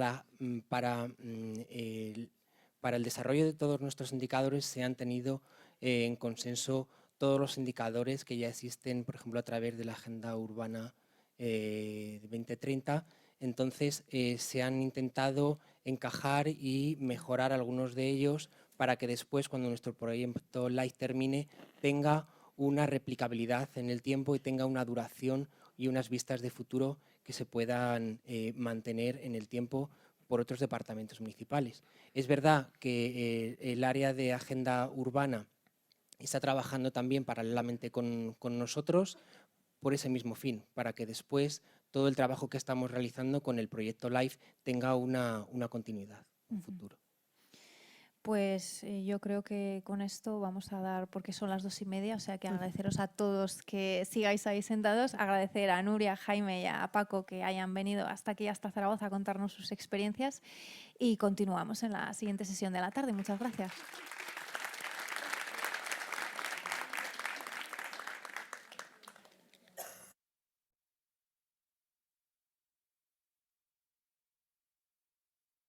el desarrollo de todos nuestros indicadores se han tenido en consenso todos los indicadores que ya existen, por ejemplo, a través de la agenda urbana de 2030. Entonces, se han intentado encajar y mejorar algunos de ellos para que después, cuando nuestro proyecto LIFE termine, tenga una replicabilidad en el tiempo y tenga una duración y unas vistas de futuro que se puedan mantener en el tiempo por otros departamentos municipales. Es verdad que el área de agenda urbana está trabajando también paralelamente con nosotros por ese mismo fin, para que después todo el trabajo que estamos realizando con el proyecto LIFE tenga una continuidad, un futuro. Pues yo creo que con esto vamos a dar, porque son las 2:30, o sea que agradeceros a todos que sigáis ahí sentados, agradecer a Nuria, a Jaime y a Paco que hayan venido hasta aquí, hasta Zaragoza, a contarnos sus experiencias y continuamos en la siguiente sesión de la tarde. Muchas gracias.